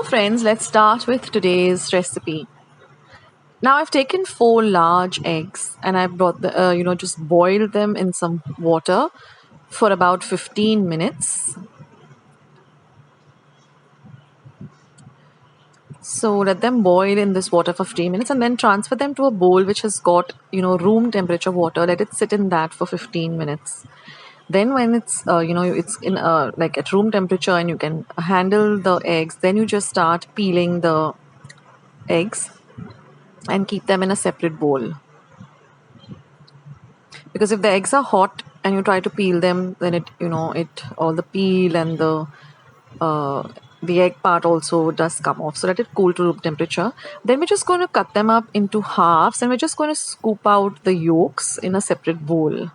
friends, let's start with today's recipe. Now I've taken 4 large eggs and I brought just boiled them in some water for about 15 minutes. So let them boil in this water for 15 minutes and then transfer them to a bowl which has got, room temperature water. Let it sit in that for 15 minutes. Then when it's, it's in like at room temperature and you can handle the eggs, then you just start peeling the eggs and keep them in a separate bowl. Because if the eggs are hot and you try to peel them, then all the peel and the egg part also does come off. So let it cool to room temperature. Then we're just going to cut them up into halves and we're just going to scoop out the yolks in a separate bowl.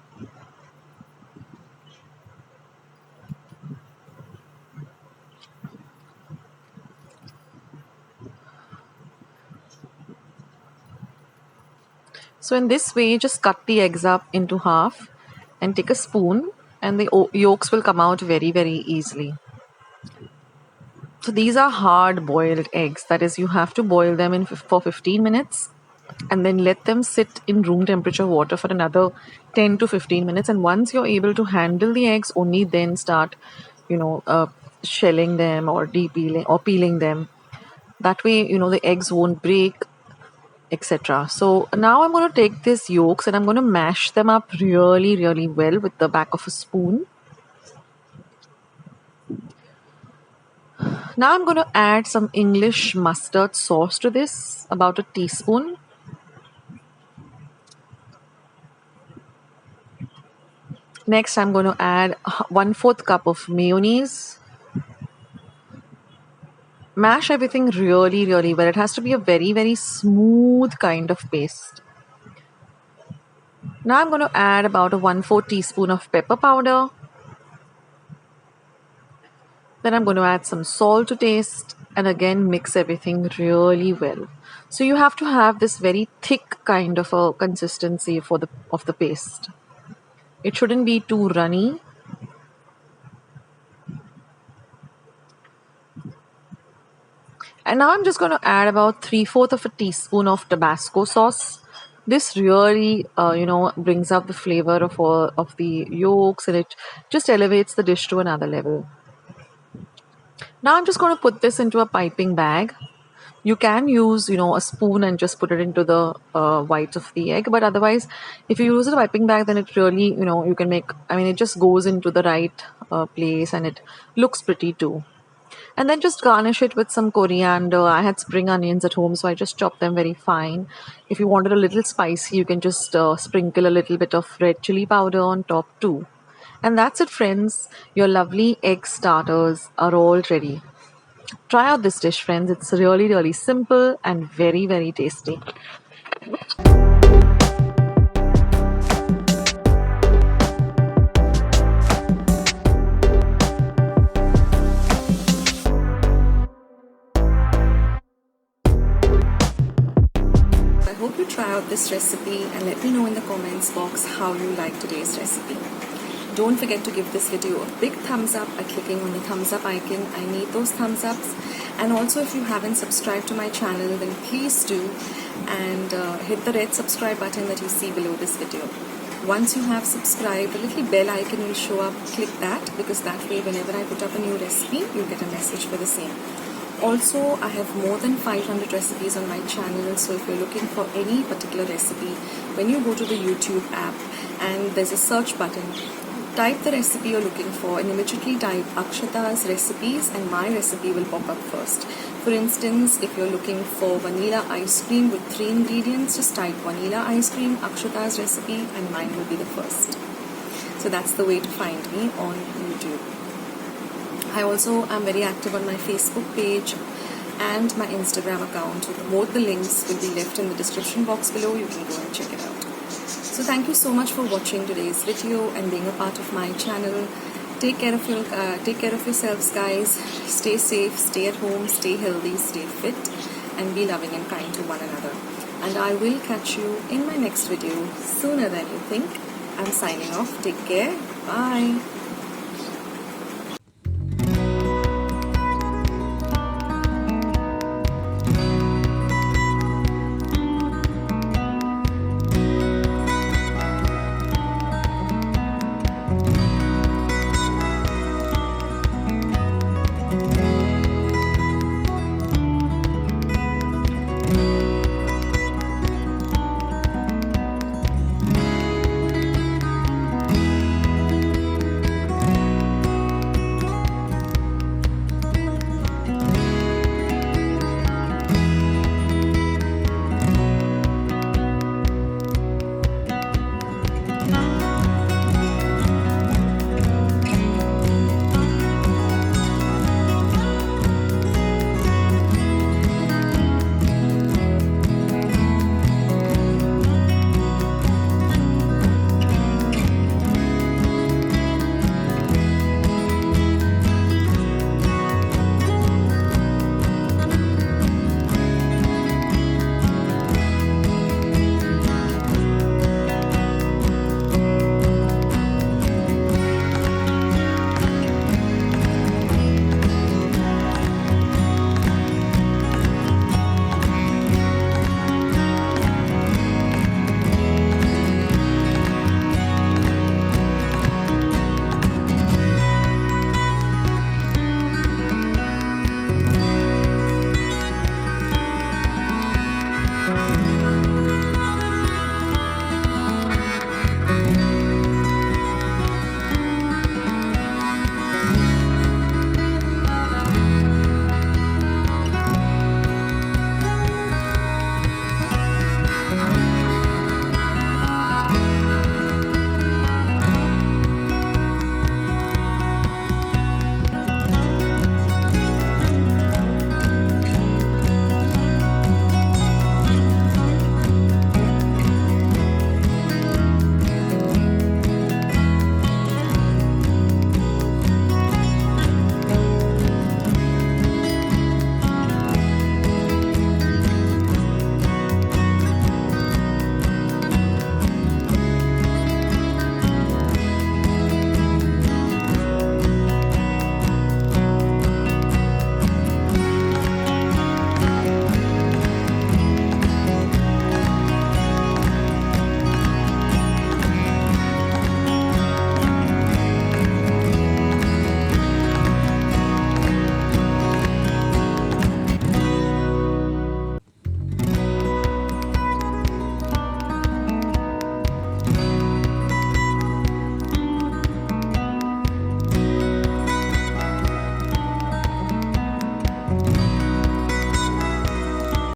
So in this way, just cut the eggs up into half and take a spoon and the yolks will come out very, very easily. So these are hard boiled eggs. That is, you have to boil them for 15 minutes and then let them sit in room temperature water for another 10 to 15 minutes. And once you're able to handle the eggs, only then start, shelling them or de-peeling or peeling them. That way, the eggs won't break, etc. So now I'm going to take these yolks and I'm going to mash them up really, really well with the back of a spoon. Now I'm going to add some English mustard sauce to this, about a teaspoon. Next, I'm going to add 1/4 cup of mayonnaise. Mash everything really, really well. It has to be a very, very smooth kind of paste. Now I'm going to add about a 1/4 teaspoon of pepper powder. Then I'm going to add some salt to taste and again mix everything really well. So you have to have this very thick kind of a consistency of the paste. It shouldn't be too runny. And now I'm just going to add about 3/4 of a teaspoon of Tabasco sauce. This really, brings up the flavor of the yolks and it just elevates the dish to another level. Now I'm just going to put this into a piping bag. You can use, a spoon and just put it into the white of the egg. But otherwise, if you use a piping bag, then it really, you can make, it just goes into the right place and it looks pretty too. And then just garnish it with some coriander. I had spring onions at home, so I just chopped them very fine. If you wanted a little spicy, you can just sprinkle a little bit of red chili powder on top too. And that's it, friends. Your lovely egg starters are all ready. Try out this dish, friends. It's really, really simple and very, very tasty. I hope you try out this recipe and let me know in the comments box how you like today's recipe. Don't forget to give this video a big thumbs up by clicking on the thumbs up icon. I need those thumbs ups. And also, if you haven't subscribed to my channel, then please do and hit the red subscribe button that you see below this video. Once you have subscribed, a little bell icon will show up. Click that, because that way whenever I put up a new recipe, you'll get a message for the same. Also, I have more than 500 recipes on my channel, so if you're looking for any particular recipe, when you go to the YouTube app and there's a search button, type the recipe you're looking for and immediately type Akshata's recipes and my recipe will pop up first. For instance, if you're looking for vanilla ice cream with 3 ingredients, just type vanilla ice cream, Akshata's recipe, and mine will be the first. So that's the way to find me on YouTube. I also am very active on my Facebook page and my Instagram account. Both the links will be left in the description box below. You can go and check it out. So thank you so much for watching today's video and being a part of my channel. Take care of yourselves, guys. Stay safe, stay at home, stay healthy, stay fit, and be loving and kind to one another. And I will catch you in my next video sooner than you think. I'm signing off. Take care. Bye.